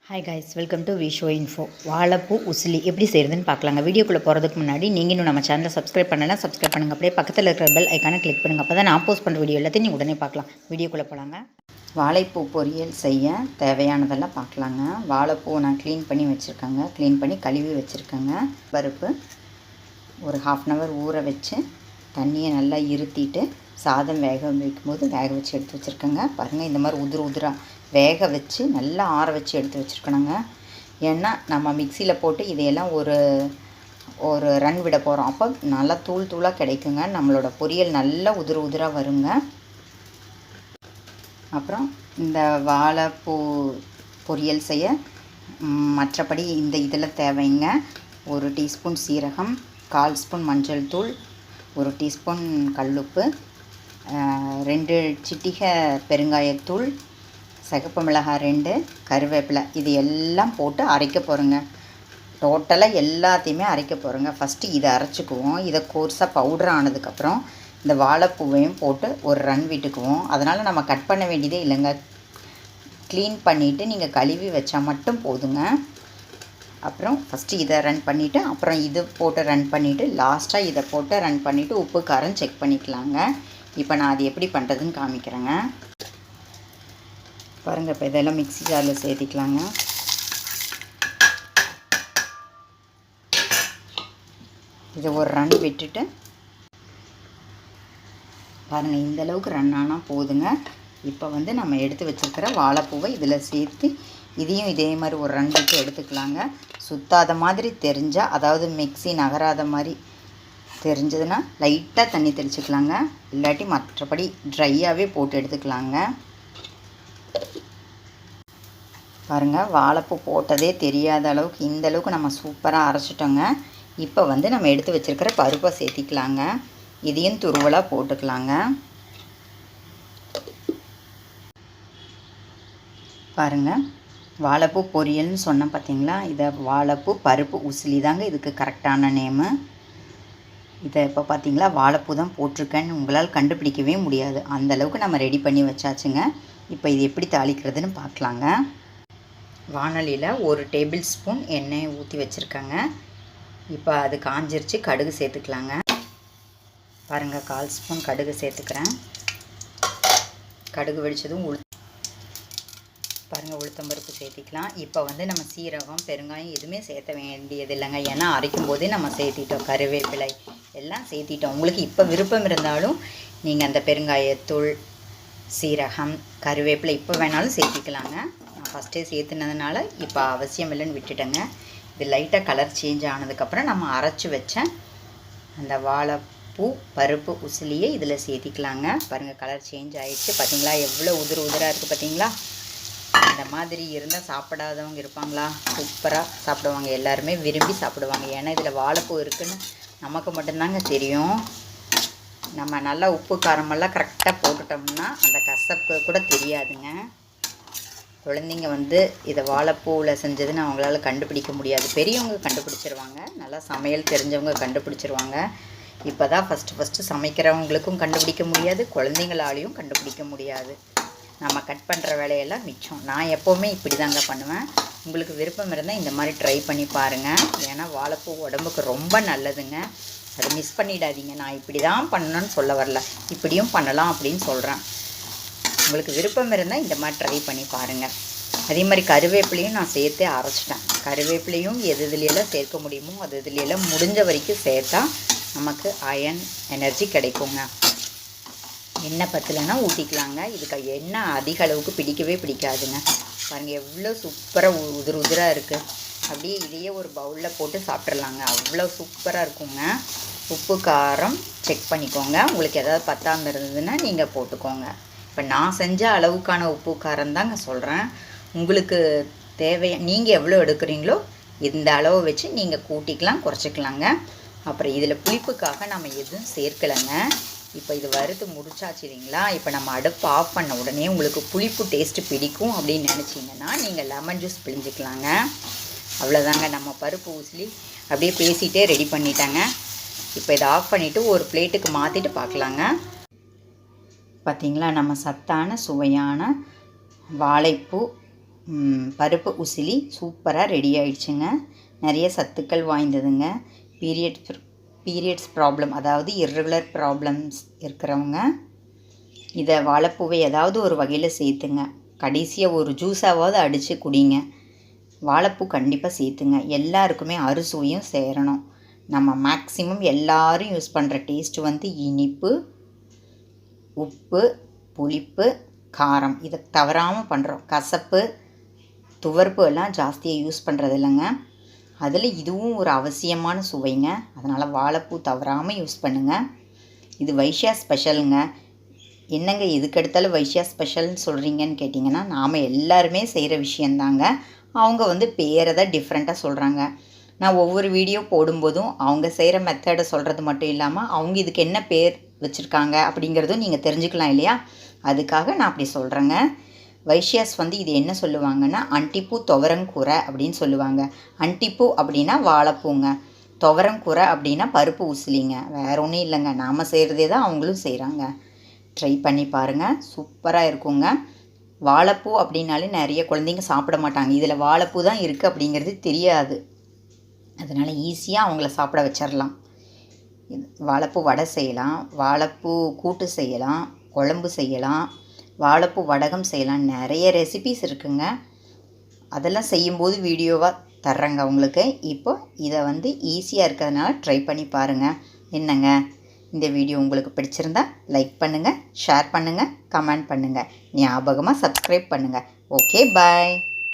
Hi guys, welcome to விஷோ info. வாழைப்பூ உசிலி எப்படி செய்கிறதுன்னு பார்க்கலாங்க. வீடியோக்குள்ளே போகிறதுக்கு முன்னாடி நீங்கள் இன்னும் நம்ம சேனலை சப்ஸ்கிரைப் பண்ணலாம், சப்ஸ்கிரைப் பண்ணுங்கள். அப்படியே பக்கத்தில் இருக்கிற பெல் ஐக்கானை கிளிக் பண்ணுங்கள். அப்போ தான் நான் போஸ்ட் பண்ணுற வீடியோ எல்லாத்தையும் நீங்கள் உடனே பார்க்கலாம். வீடியோக்குள்ளே போகலாங்க. வாழைப்பூ பொரியல் செய்ய தேவையானதெல்லாம் பார்க்கலாங்க. வாழைப்பூ நான் க்ளீன் பண்ணி வச்சுருக்கேங்க. க்ளீன் பண்ணி கழுவி வச்சுருக்கேங்க. பருப்பு ஒரு 1/2 அன் ஹவர் ஊற வச்சு தண்ணியை நல்லா இருத்திட்டு சாதம் வேக வைக்கும்போது வேக வச்சு எடுத்து வச்சுருக்கேங்க. பாருங்கள், இந்த மாதிரி உதிராக வேக வச்சு நல்லா ஆற வச்சு எடுத்து வச்சுருக்கணுங்க. ஏன்னா நம்ம மிக்சியில் போட்டு இதையெல்லாம் ஒரு ரன் விட போகிறோம். அப்போ நல்லா தூளாக கிடைக்குங்க. நம்மளோட பொரியல் நல்லா உதிராக வருங்க. அப்புறம் இந்த வாழைப்பூ பொரியல் செய்ய மற்றபடி இந்த இதில் தேவைங்க. 1 டீஸ்பூன் சீரகம், 1/4 ஸ்பூன் மஞ்சள் தூள், 1 டீஸ்பூன் கல்லுப்பு, 2 சிட்டிகை பெருங்காயத்தூள், சிகப்பு மிளகாய் 2, கருவேப்பிலை, இது எல்லாம் போட்டு அரைக்க போகிறோங்க. டோட்டலாக எல்லாத்தையுமே அரைக்க போகிறோங்க. ஃபஸ்ட்டு இதை அரைச்சிக்குவோம். இதை கோர்ஸாக பவுடர் ஆனதுக்கப்புறம் இந்த வாழைப்பூவையும் போட்டு ஒரு ரன் விட்டுக்குவோம். அதனால் நம்ம கட் பண்ண வேண்டியதே இல்லைங்க. க்ளீன் பண்ணிவிட்டு நீங்கள் கழுவி வச்சா மட்டும் போதுங்க. அப்புறம் ஃபஸ்ட்டு இதை ரன் பண்ணிவிட்டு அப்புறம் இது போட்டு ரன் பண்ணிவிட்டு லாஸ்ட்டாக இதை போட்டு ரன் பண்ணிவிட்டு உப்பு காரம் செக் பண்ணிக்கலாங்க. இப்போ நான் அது எப்படி பண்ணுறதுன்னு காமிக்கிறேங்க. பாருங்கள், இப்போ இதெல்லாம் மிக்ஸி ஜாரில் சேர்த்திக்கலாங்க. இதை ஒரு ரன் விட்டுட்டு பாருங்கள், இந்தளவுக்கு ரன் ஆனால் போதுங்க. இப்போ நம்ம எடுத்து வச்சுருக்கிற வாழைப்பூவை இதில் சேர்த்து இதையும் இதே மாதிரி ஒரு ரன் விட்டு எடுத்துக்கலாங்க. சுத்தாத மாதிரி தெரிஞ்சால், அதாவது மிக்ஸி நகராத மாதிரி தெரிஞ்சதுன்னா லைட்டாக தண்ணி தெளிச்சுக்கலாங்க. இல்லாட்டி மற்றபடி ட்ரையாகவே போட்டு எடுத்துக்கலாங்க. பாருங்கள், வாழைப்பூ போட்டதே தெரியாத அளவுக்கு இந்த அளவுக்கு நம்ம சூப்பராக அரைச்சிட்டோங்க. இப்போ நம்ம எடுத்து வச்சுருக்கிற பருப்பை சேர்த்திக்கலாங்க. இதையும் துருவலாக போட்டுக்கலாங்க. பாருங்கள், வாழைப்பூ பொரியல்னு சொன்னேன் பார்த்தீங்களா? இதை வாழைப்பூ பருப்பு உசிலி தாங்க இதுக்கு கரெக்டான நேமு. இதை இப்போ பார்த்தீங்களா, வாழைப்பூ தான் போட்டிருக்கேன்னு உங்களால் கண்டுபிடிக்கவே முடியாது. அந்தளவுக்கு நம்ம ரெடி பண்ணி வச்சாச்சுங்க. இப்போ இது எப்படி தாளிக்கிறதுன்னு பார்க்கலாங்க. வாணலியில் 1 டேபிள் ஸ்பூன் எண்ணெய் ஊற்றி வச்சுருக்கேங்க. இப்போ அது காஞ்சிருச்சு. கடுகு சேர்த்துக்கலாங்க. பாருங்கள், 1/4 ஸ்பூன் கடுகு சேர்த்துக்கிறேன். கடுகு வெடித்ததும் பாருங்கள், உளுத்தம்பருப்பு சேர்த்திக்கலாம். இப்போ நம்ம சீரகம், பெருங்காயம் எதுவுமே சேர்த்த வேண்டியது இல்லைங்க. ஏன்னா அரைக்கும் போதே நம்ம சேர்த்திட்டோம். கருவேப்பிலை எல்லாம் சேர்த்திட்டோம். உங்களுக்கு இப்போ விருப்பம் இருந்தாலும் நீங்கள் அந்த பெருங்காயத்தூள், சீரகம், கருவேப்பிலை இப்போ வேணாலும் சேர்த்திக்கலாங்க. நான் ஃபஸ்ட்டே சேர்த்துனதுனால இப்போ அவசியம் இல்லைன்னு விட்டுட்டேங்க. இது லைட்டாக கலர் சேஞ்ச் ஆனதுக்கப்புறம் நம்ம அரைச்சி வச்ச அந்த வாழைப்பூ பருப்பு உசிலியை இதில் சேர்த்திக்கலாங்க. பாருங்கள், கலர் சேஞ்ச் ஆகிடுச்சு. பார்த்தீங்களா, எவ்வளோ உதிராக இருக்குது பார்த்தீங்களா? இந்த மாதிரி இருந்தால் சாப்பிடாதவங்க இருப்பாங்களா? சூப்பராக சாப்பிடுவாங்க. எல்லாருமே விரும்பி சாப்பிடுவாங்க. ஏன்னா இதில் வாழைப்பூ இருக்குதுன்னு நமக்கு மட்டும்தாங்க தெரியும். நம்ம நல்லா உப்பு காரமெல்லாம் கரெக்டாக போட்டுட்டோம்னா அந்த கசப்பு கூட தெரியாதுங்க. குழந்தைங்க இதை வாழைப்பூவில் செஞ்சதுன்னு அவங்களால கண்டுபிடிக்க முடியாது. பெரியவங்க கண்டுபிடிச்சிருவாங்க. நல்லா சமையல் தெரிஞ்சவங்க கண்டுபிடிச்சிருவாங்க. இப்போ தான் ஃபஸ்ட்டு சமைக்கிறவங்களுக்கும் கண்டுபிடிக்க முடியாது, குழந்தைங்களாலையும் கண்டுபிடிக்க முடியாது. நம்ம கட் பண்ணுற வேலையெல்லாம் மிச்சம். நான் எப்போவுமே இப்படி தாங்க பண்ணுவேன். உங்களுக்கு விருப்பம் இருந்தால் இந்த மாதிரி ட்ரை பண்ணி பாருங்கள். ஏன்னா வாழைப்பூ உடம்புக்கு ரொம்ப நல்லதுங்க. அதை மிஸ் பண்ணிடாதீங்க. நான் இப்படி தான் பண்ணணும்னு சொல்ல வரல, இப்படியும் பண்ணலாம் அப்படின்னு சொல்கிறேன். உங்களுக்கு விருப்பம் இருந்தால் இந்த மாதிரி ட்ரை பண்ணி பாருங்கள். அதே மாதிரி கருவேப்பிலையும் நான் சேர்த்தே அரைச்சிட்டேன். கருவேப்பிலையும் எதுலையெல்லாம் சேர்க்க முடியுமோ அது இதுலையெல்லாம் முடிஞ்ச வரைக்கும் சேர்த்தா நமக்கு அயன் எனர்ஜி கிடைக்குங்க. எண்ணெய் பத்தலைன்னா ஊற்றிக்கலாங்க. இதுக்கு எண்ணெய் அதிக அளவுக்கு பிடிக்கவே பிடிக்காதுங்க. பாருங்கள், எவ்வளோ சூப்பராக உதிராக இருக்குது. அப்படியே இதையே ஒரு பவுலில் போட்டு சாப்பிட்றலாங்க. அவ்வளோ சூப்பராக இருக்குங்க. உப்பு காரம் செக் பண்ணிக்கோங்க. உங்களுக்கு ஏதாவது பத்தாமல் இருந்ததுன்னா நீங்கள் போட்டுக்கோங்க. இப்போ நான் செஞ்ச அளவுக்கான உப்பு காரம் தாங்க சொல்கிறேன். உங்களுக்கு நீங்கள் எவ்வளோ எடுக்கிறீங்களோ இந்த அளவு வச்சு நீங்கள் கூட்டிக்கலாம், குறைச்சிக்கலாங்க. அப்புறம் இதில் புளிப்புக்காக நம்ம எதுவும் சேர்க்கலைங்க. இப்போ இது வறுத்து முடிச்சாச்சு இல்லைங்களா? இப்போ நம்ம அடுப்பு ஆஃப் பண்ண உடனே உங்களுக்கு புளிப்பு டேஸ்ட்டு பிடிக்கும் அப்படின்னு நினச்சிங்கன்னா நீங்கள் லெமன் ஜூஸ் பிழிஞ்சிக்கலாங்க. அவ்வளோதாங்க, நம்ம பருப்பு உசிலி அப்படியே பேசிகிட்டே ரெடி பண்ணிட்டாங்க. இப்போ இதை ஆஃப் பண்ணிவிட்டு ஒரு பிளேட்டுக்கு மாற்றிட்டு பார்க்கலாங்க. பார்த்திங்களா, நம்ம சத்தான சுவையான வாழைப்பூ பருப்பு உசிலி சூப்பராக ரெடி ஆயிடுச்சுங்க. நிறைய சத்துக்கள் வாய்ந்ததுங்க. பீரியட்ஸ் ப்ராப்ளம், அதாவது இர்ரெகுலர் ப்ராப்ளம்ஸ் இருக்கிறவங்க இதை வாழைப்பூவை ஏதாவது ஒரு வகையில் சேர்த்துங்க. கடைசியாக ஒரு ஜூஸாவது அடித்து குடிங்க. வாழைப்பூ கண்டிப்பாக சேர்த்துங்க. எல்லாருக்குமே அறுசுவையும் சேரணும். நம்ம மேக்ஸிமம் எல்லோரும் யூஸ் பண்ணுற டேஸ்ட்டு வந்து இனிப்பு, உப்பு, புளிப்பு, காரம் இதை தவறாமல் பண்ணுறோம். கசப்பு, துவர்ப்பு எல்லாம் ஜாஸ்தியாக யூஸ் பண்ணுறது இல்லைங்க. அதில் இதுவும் ஒரு அவசியமான சுவைங்க. அதனால் வாழைப்பூ தவறாமல் யூஸ் பண்ணுங்கள். இது வைஷ்யா ஸ்பெஷலுங்க. என்னங்க எதுக்கெடுத்தாலும் வைஷ்யா ஸ்பெஷல்னு சொல்கிறீங்கன்னு கேட்டிங்கன்னா, நாம் எல்லாருமே செய்கிற விஷயந்தாங்க. அவங்க வந்து பேரை தான் டிஃப்ரெண்ட்டாக சொல்கிறாங்க. நான் ஒவ்வொரு வீடியோ போடும்போதும் அவங்க செய்கிற மெத்தடை சொல்கிறது மட்டும் இல்லாமல் அவங்க இதுக்கு என்ன பேர் வச்சுருக்காங்க அப்படிங்கிறதும் நீங்கள் தெரிஞ்சுக்கலாம் இல்லையா? அதுக்காக நான் அப்படி சொல்கிறேங்க. வைஷ்யாஸ் வந்து இது என்ன சொல்லுவாங்கன்னா, அண்டிப்பூ துவரங்கூரை அப்படின்னு சொல்லுவாங்க. அண்டிப்பூ அப்படின்னா வாழைப்பூங்க, துவரங்கூரை அப்படின்னா பருப்பு உசிலிங்க. வேற ஒன்றும் இல்லைங்க. நாம் செய்கிறதே தான் அவங்களும் செய்கிறாங்க. ட்ரை பண்ணி பாருங்கள், சூப்பராக இருக்குங்க. வாழைப்பூ அப்படின்னாலே நிறைய குழந்தைங்க சாப்பிட மாட்டாங்க. இதில் வாழைப்பூ தான் இருக்குது அப்படிங்கிறது தெரியாது. அதனால் ஈஸியாக அவங்கள சாப்பிட வச்சிடலாம். வாழைப்பூ வடை செய்யலாம், வாழைப்பூ கூட்டு செய்யலாம், குழம்பு செய்யலாம், வாழைப்பூ வடகம் செய்யலாம். நிறைய ரெசிபீஸ் இருக்குங்க. அதெல்லாம் செய்யும்போது வீடியோவாக தர்றேங்க உங்களுக்கு. இப்போ இதை வந்து ஈஸியாக இருக்கிறதுனால ட்ரை பண்ணி பாருங்கள். என்னங்க, இந்த வீடியோ உங்களுக்கு பிடிச்சிருந்தா லைக் பண்ணுங்கள், ஷேர் பண்ணுங்கள், கமெண்ட் பண்ணுங்கள். ஞாபகமாக சப்ஸ்கிரைப் பண்ணுங்கள். ஓகே, பாய்.